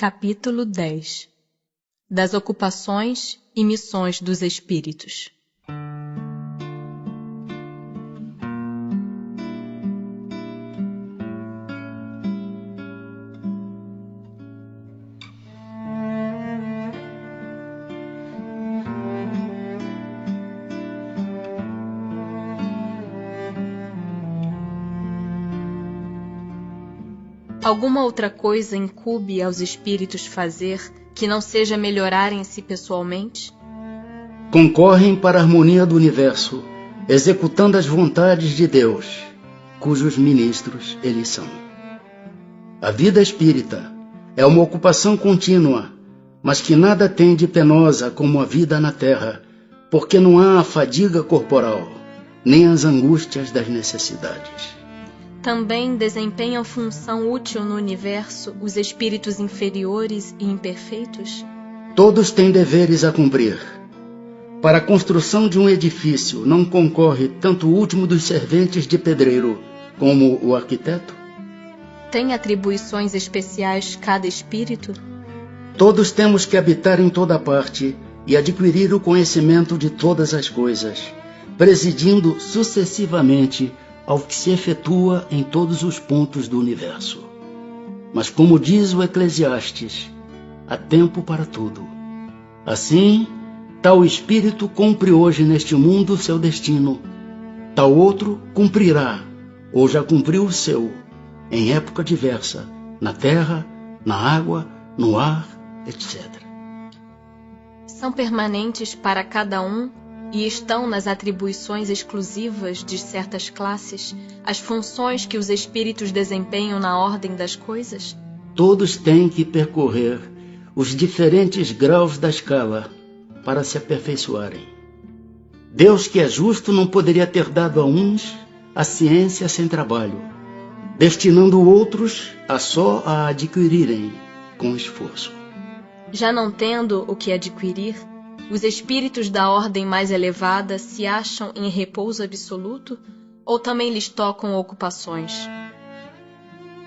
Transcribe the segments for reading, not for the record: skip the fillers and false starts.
Capítulo 10 Das ocupações e missões dos espíritos. Alguma outra coisa incube aos espíritos fazer que não seja melhorarem-se pessoalmente? Concorrem para a harmonia do universo, executando as vontades de Deus, cujos ministros eles são. A vida espírita é uma ocupação contínua, mas que nada tem de penosa como a vida na terra, porque não há a fadiga corporal, nem as angústias das necessidades. Também desempenham função útil no universo os espíritos inferiores e imperfeitos? Todos têm deveres a cumprir. Para a construção de um edifício não concorre tanto o último dos serventes de pedreiro como o arquiteto? Tem atribuições especiais cada espírito? Todos temos que habitar em toda parte e adquirir o conhecimento de todas as coisas, presidindo sucessivamente ao que se efetua em todos os pontos do universo. Mas como diz o Eclesiastes, há tempo para tudo. Assim, tal espírito cumpre hoje neste mundo seu destino, tal outro cumprirá, ou já cumpriu o seu, em época diversa, na terra, na água, no ar, etc. São permanentes para cada um e estão nas atribuições exclusivas de certas classes as funções que os espíritos desempenham na ordem das coisas? Todos têm que percorrer os diferentes graus da escala para se aperfeiçoarem. Deus, que é justo, não poderia ter dado a uns a ciência sem trabalho, destinando outros a só a adquirirem com esforço. Já não tendo o que adquirir, os espíritos da ordem mais elevada se acham em repouso absoluto ou também lhes tocam ocupações?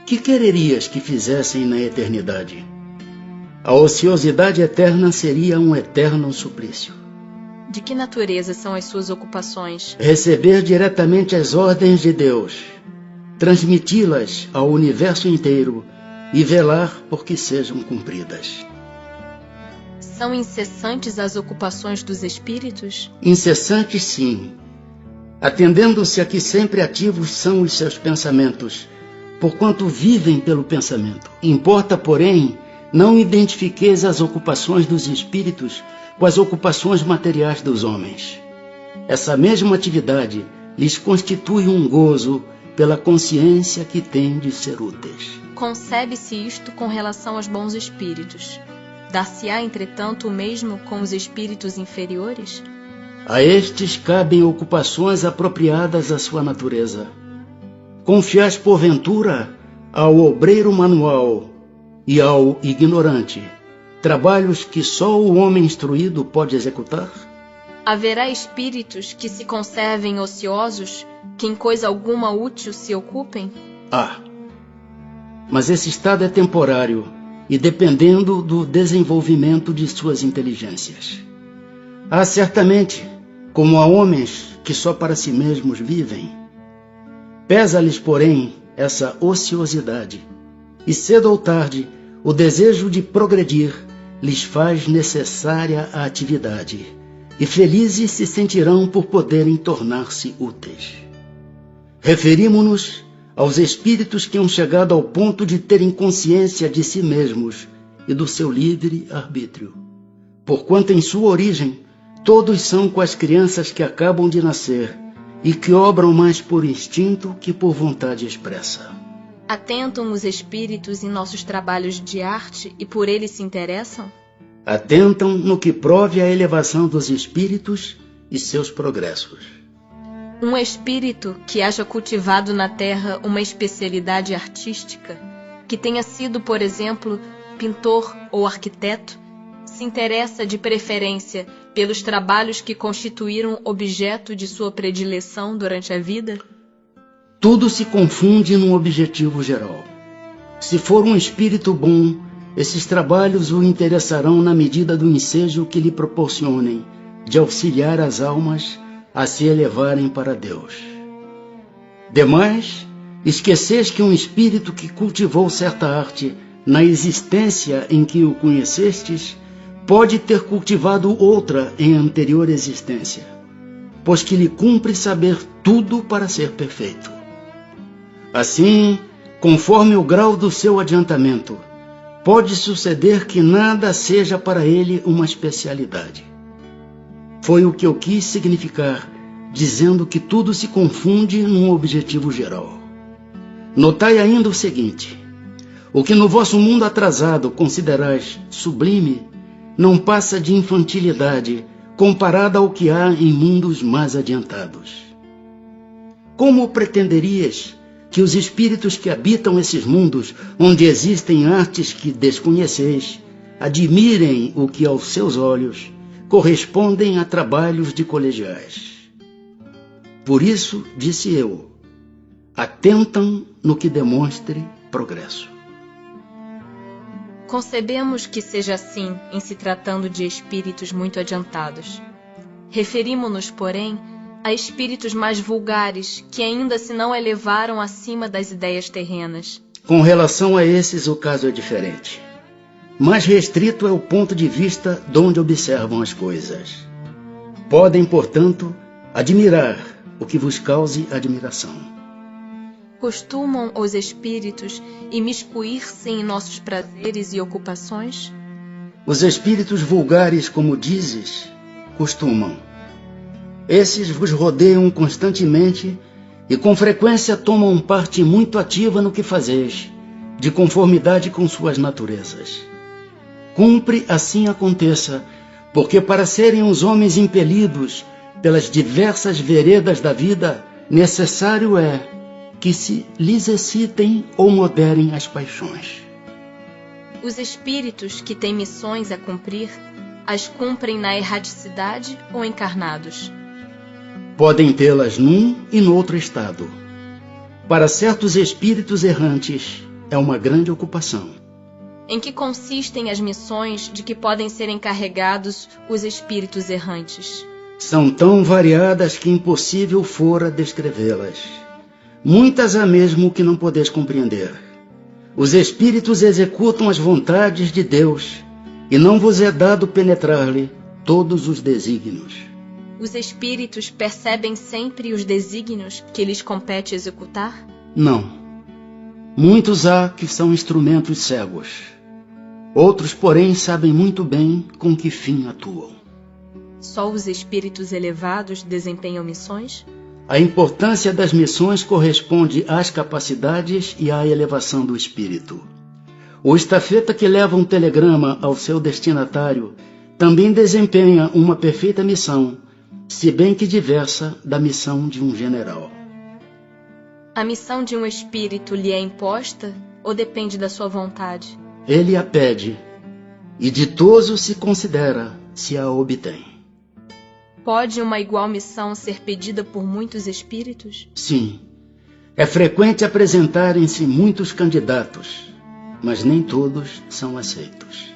Que quererias que fizessem na eternidade? A ociosidade eterna seria um eterno suplício. De que natureza são as suas ocupações? Receber diretamente as ordens de Deus, transmiti-las ao universo inteiro e velar por que sejam cumpridas. São incessantes as ocupações dos espíritos? Incessantes, sim, atendendo-se a que sempre ativos são os seus pensamentos, porquanto vivem pelo pensamento. Importa, porém, não identifiqueis as ocupações dos espíritos com as ocupações materiais dos homens. Essa mesma atividade lhes constitui um gozo pela consciência que têm de ser úteis. Concebe-se isto com relação aos bons espíritos. Dar-se-á, entretanto, o mesmo com os espíritos inferiores? A estes cabem ocupações apropriadas à sua natureza. Confiais, porventura, ao obreiro manual e ao ignorante trabalhos que só o homem instruído pode executar? Haverá espíritos que se conservem ociosos, que em coisa alguma útil se ocupem? Mas esse estado é temporário e dependendo do desenvolvimento de suas inteligências. Há certamente, como há homens que só para si mesmos vivem. Pesa-lhes, porém, essa ociosidade, e cedo ou tarde o desejo de progredir lhes faz necessária a atividade, e felizes se sentirão por poderem tornar-se úteis. Referimo-nos aos espíritos que hão chegado ao ponto de terem consciência de si mesmos e do seu livre arbítrio, porquanto em sua origem todos são com as crianças que acabam de nascer e que obram mais por instinto que por vontade expressa. Atentam os espíritos em nossos trabalhos de arte e por eles se interessam? Atentam no que prove a elevação dos espíritos e seus progressos. Um espírito que haja cultivado na terra uma especialidade artística, que tenha sido, por exemplo, pintor ou arquiteto, se interessa de preferência pelos trabalhos que constituíram objeto de sua predileção durante a vida? Tudo se confunde num objetivo geral. Se for um espírito bom, esses trabalhos o interessarão na medida do ensejo que lhe proporcionem de auxiliar as almas a se elevarem para Deus. Demais, esqueceis que um espírito que cultivou certa arte na existência em que o conhecestes pode ter cultivado outra em anterior existência, pois que lhe cumpre saber tudo para ser perfeito. Assim, conforme o grau do seu adiantamento, pode suceder que nada seja para ele uma especialidade. Foi o que eu quis significar, dizendo que tudo se confunde num objetivo geral. Notai ainda o seguinte: o que no vosso mundo atrasado considerais sublime, não passa de infantilidade comparada ao que há em mundos mais adiantados. Como pretenderias que os espíritos que habitam esses mundos, onde existem artes que desconheceis, admirem o que aos seus olhos correspondem a trabalhos de colegiais? Por isso, disse eu, atentam no que demonstre progresso. Concebemos que seja assim em se tratando de espíritos muito adiantados. Referimo-nos, porém, a espíritos mais vulgares que ainda se não elevaram acima das ideias terrenas. Com relação a esses, o caso é diferente. Mais restrito é o ponto de vista de onde observam as coisas. Podem, portanto, admirar o que vos cause admiração. Costumam os espíritos imiscuir-se em nossos prazeres e ocupações? Os espíritos vulgares, como dizes, costumam. Esses vos rodeiam constantemente e com frequência tomam parte muito ativa no que fazeis, de conformidade com suas naturezas. Cumpre assim aconteça, porque para serem os homens impelidos pelas diversas veredas da vida, necessário é que se lhes excitem ou moderem as paixões. Os espíritos que têm missões a cumprir, as cumprem na erraticidade ou encarnados? Podem tê-las num e no outro estado. Para certos espíritos errantes, é uma grande ocupação. Em que consistem as missões de que podem ser encarregados os espíritos errantes? São tão variadas que impossível fora descrevê-las. Muitas há mesmo que não podeis compreender. Os espíritos executam as vontades de Deus, e não vos é dado penetrar-lhe todos os desígnios. Os espíritos percebem sempre os desígnios que lhes compete executar? Não. Muitos há que são instrumentos cegos. Outros, porém, sabem muito bem com que fim atuam. Só os espíritos elevados desempenham missões? A importância das missões corresponde às capacidades e à elevação do espírito. O estafeta que leva um telegrama ao seu destinatário também desempenha uma perfeita missão, se bem que diversa da missão de um general. A missão de um espírito lhe é imposta ou depende da sua vontade? Ele a pede, e ditoso se considera se a obtém. Pode uma igual missão ser pedida por muitos espíritos? Sim. É frequente apresentarem-se muitos candidatos, mas nem todos são aceitos.